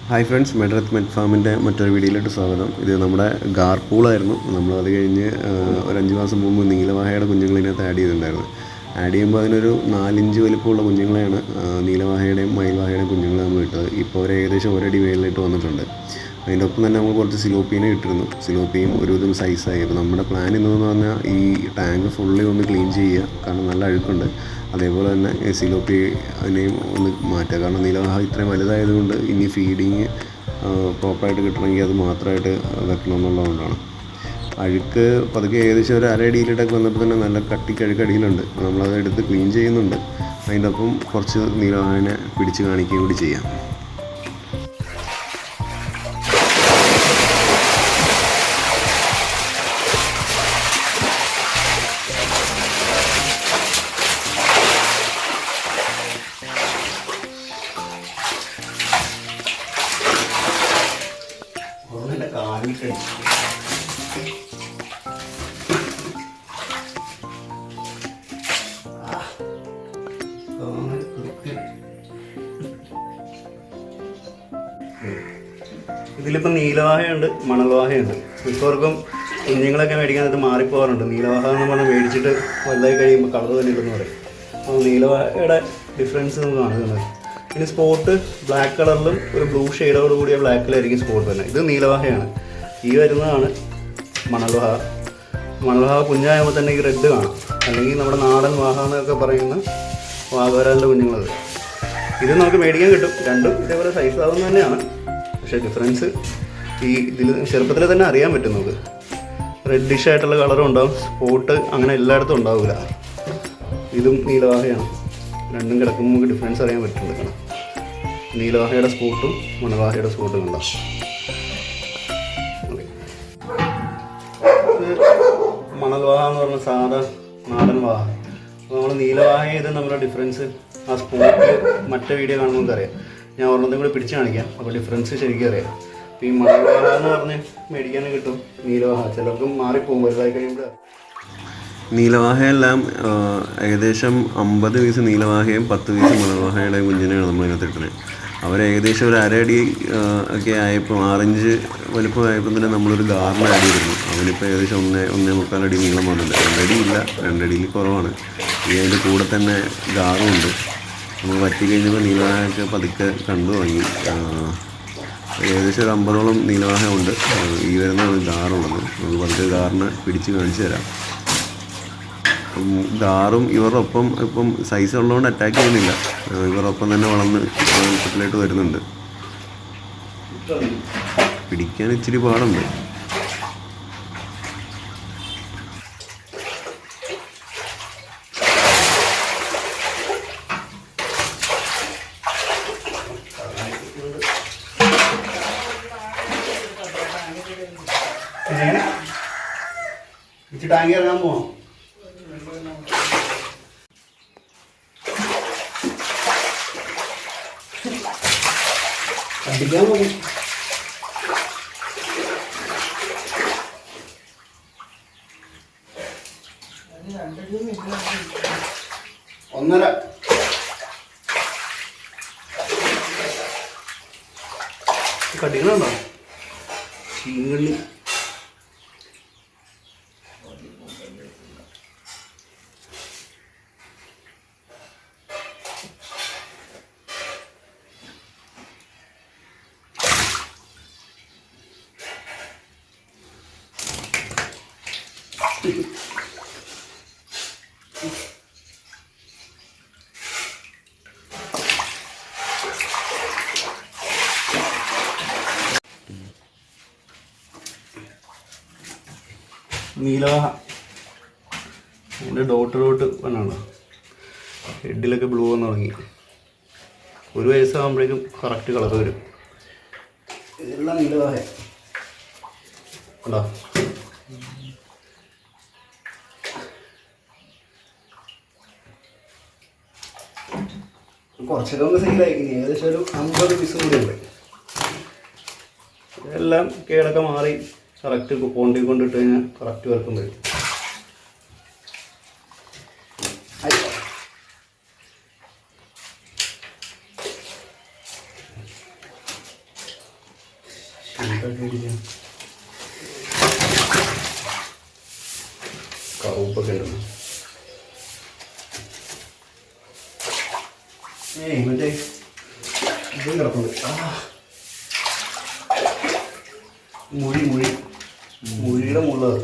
Hi friends, മെഡ്രത്ത് met ഫാമിൻ്റെ മറ്റൊരു വീഡിയോയിലോട്ട് സ്വാഗതം. ഇത് നമ്മുടെ ഗാർപൂളായിരുന്നു. നമ്മളത് കഴിഞ്ഞ് ഒരു 5 മാസം മുമ്പ് നീലവാഹയുടെ കുഞ്ഞുങ്ങളിതിനകത്ത് ആഡ് ചെയ്തിട്ടുണ്ടായിരുന്നു. ആഡ് ചെയ്യുമ്പോൾ അതിനൊരു 4 ഇഞ്ച് വലിപ്പമുള്ള കുഞ്ഞുങ്ങളെയാണ് നീലവാഹയുടെയും മയിൽവാഹയുടെയും കുഞ്ഞുങ്ങളെ നമ്മൾ ഇട്ടത്. ഇപ്പോൾ ഒരു ഏകദേശം ഒരടി മേളിലിട്ട് വന്നിട്ടുണ്ട്. അതിൻ്റെ ഒപ്പം തന്നെ നമ്മൾ കുറച്ച് സിലോപ്പീനെ ഇട്ടിരുന്നു. സിലോപ്പിയും ഒരുവിധം സൈസായി. അപ്പോൾ നമ്മുടെ പ്ലാൻ ഇന്നെന്ന് പറഞ്ഞാൽ ഈ ടാങ്ക് ഫുള്ളി ഒന്ന് ക്ലീൻ ചെയ്യുക, കാരണം നല്ല അഴുക്കുണ്ട്. അതേപോലെ തന്നെ സിലോപ്പി അതിനെയും ഒന്ന് മാറ്റുക, കാരണം നീലവാഹ ഇത്രയും വലുതായതുകൊണ്ട് ഇനി ഫീഡിങ് പ്രോപ്പറായിട്ട് കിട്ടണമെങ്കിൽ അത് മാത്രമായിട്ട് വെക്കണം എന്നുള്ളതുകൊണ്ടാണ്. അഴുക്ക് പതുക്കെ ഏകദേശം ഒരു അരടിയിലിട്ടൊക്കെ വന്നപ്പോൾ തന്നെ നല്ല കട്ടിക്ക് അടിയിലുണ്ട്. നമ്മളത് എടുത്ത് ക്ലീൻ ചെയ്യുന്നുണ്ട്. അതിൻ്റെ ഒപ്പം കുറച്ച് നീലവാഹനെ പിടിച്ച് കാണിക്കുകയും കൂടി ചെയ്യാം. ഇതിലിപ്പോൾ നീലവാഹയുണ്ട്, മണൽവാഹയുണ്ട്. മിക്കവർക്കും കുഞ്ഞുങ്ങളൊക്കെ മേടിക്കാനായിട്ട് മാറിപ്പോകാറുണ്ട്. നീലവാഹ എന്ന് പറഞ്ഞാൽ മേടിച്ചിട്ട് വലുതായി കഴിയുമ്പോൾ കളർ തന്നെ ഇല്ലെന്ന് പറയും. അപ്പോൾ നീലവാഹയുടെ ഡിഫറൻസ് നമുക്ക് കാണുന്നത്. ഇനി സ്പോട്ട് ബ്ലാക്ക് കളറിലും ഒരു ബ്ലൂ ഷെയ്ഡോട് കൂടിയ ബ്ലാക്കിലായിരിക്കും സ്പോട്ട് തന്നെ. ഇത് നീലവാഹയാണ്. ഈ വരുന്നതാണ് മണൽവാഹ. മണൽവാഹ കുഞ്ഞാകുമ്പോൾ തന്നെ ഈ റെഡ് കാണാം, അല്ലെങ്കിൽ നമ്മുടെ നാടൻ വാഹ എന്നൊക്കെ പറയുന്ന വാഗവരാലിൻ്റെ കുഞ്ഞുങ്ങളത്. ഇത് നമുക്ക് മേടിക്കാൻ കിട്ടും. രണ്ടും ഇതേപോലെ സൈസ് ആവുന്ന തന്നെയാണ്. പക്ഷേ ഡിഫറൻസ് ഇതിൽ ചെറുപ്പത്തിൽ തന്നെ അറിയാൻ പറ്റും നമുക്ക്. റെഡിഷ് ആയിട്ടുള്ള കളറും ഉണ്ടാവും, സ്പോട്ട് അങ്ങനെ എല്ലായിടത്തും ഉണ്ടാവില്ല. ഇതും നീലവാഹയാണ്. രണ്ടും കിടക്കുമ്പോൾ നമുക്ക് ഡിഫറൻസ് അറിയാൻ പറ്റുന്നുണ്ട്. നീലവാഹയുടെ സ്പോട്ടും മണൽവാഹയുടെ സ്പോട്ടും ഉണ്ടാവും. മണൽവാഹ എന്ന് പറഞ്ഞ സാധാ നാടൻ വാഹ. അപ്പോൾ നമ്മൾ നീലവാഹ ചെയ്ത് നമ്മുടെ ഡിഫറൻസ് ആ സ്പോട്ടിൽ മറ്റേ വീഡിയോ കാണുമ്പോൾ നമുക്കറിയാം. ഞാൻ ഒരെണ്ണത്തും കൂടി പിടിച്ച് കാണിക്കാം, അപ്പോൾ ഡിഫറൻസ് ശരിക്കും അറിയാം. അപ്പോൾ ഈ മണൽവാഹ എന്ന് പറഞ്ഞ് മേടിക്കാനും കിട്ടും നീലവാഹ. ചിലർക്കും മാറിപ്പോകും വലുതായി കഴിയുമ്പോൾ. നീലവാഹയെല്ലാം ഏകദേശം 50 പീസ് നീലവാഹയും 10 പീസ് മണൽവാഹയുടെ കുഞ്ഞിനെയാണ് നമ്മളിതിനകത്ത് ഇട്ടത്. അവരേകദേശം ഒരു അരയടി ഒക്കെ ആയപ്പോൾ 6 ഇഞ്ച് വലിപ്പമായപ്പോൾ തന്നെ നമ്മളൊരു ഗാർഡ് ആഡ് ചെയ്തിരുന്നു. അവനിപ്പോൾ ഏകദേശം 1.25 അടി നീളം വന്നിട്ടുണ്ട്. 2 അടി ഇല്ല, 2 അടിയിൽ കുറവാണ്. അതിൻ്റെ കൂടെ തന്നെ ഗാറും ഉണ്ട്. നമ്മൾ വറ്റി കഴിഞ്ഞപ്പോൾ നീലവാഹയൊക്കെ പതുക്കെ കണ്ടു തുടങ്ങി. ഏകദേശം ഒരു 50ഓളം നീലവാഹ ഉണ്ട്. ഈ വരുന്നതാണ് ഗാറുള്ളത്. നമുക്ക് പതുക്കെ ഗാറിനെ പിടിച്ച് കാണിച്ചു തരാം. ഗാറും ഇവരൊപ്പം ഇപ്പം സൈസ് ഉള്ളതുകൊണ്ട് അറ്റാക്ക് ചെയ്യുന്നില്ല. ഇവരൊപ്പം തന്നെ വളർന്ന് വലുപ്പത്തിലായിട്ട് വരുന്നുണ്ട്. പിടിക്കാൻ ഇച്ചിരി പാടുണ്ട്. ടാങ്കി ഇറങ്ങാൻ പോവാം. അടിക്കാൻ പോകും. ഒന്നര കടികളുണ്ടോ? ചീങ്കണ്ണി നീലവാഹ അതിൻ്റെ ഡോട്ട് വേണമല്ലോ. ഹെഡിലൊക്കെ ബ്ലൂ വന്ന് തുടങ്ങി. 1 വയസ്സാകുമ്പോഴേക്കും കറക്റ്റ് കളർ വരും. ഇതെല്ലാം നീലവാഹ ഉണ്ടോ? കുറച്ചൊക്കെ ഒന്ന് സെയിലായി. ഏകദേശം ഒരു 50 പീസ് കൂടി ഉണ്ട്. ഇതെല്ലാം കേടൊക്കെ മാറി കറക്റ്റ് പോണ്ടി കൊണ്ടിട്ട് കഴിഞ്ഞാൽ കറക്റ്റ് വർക്കും വരും. കറുപ്പൊക്കെ ഉണ്ടല്ലോ. മറ്റേ ഇതും കിടപ്പുണ്ട്. മുഴിയുടെ മുള്ളത്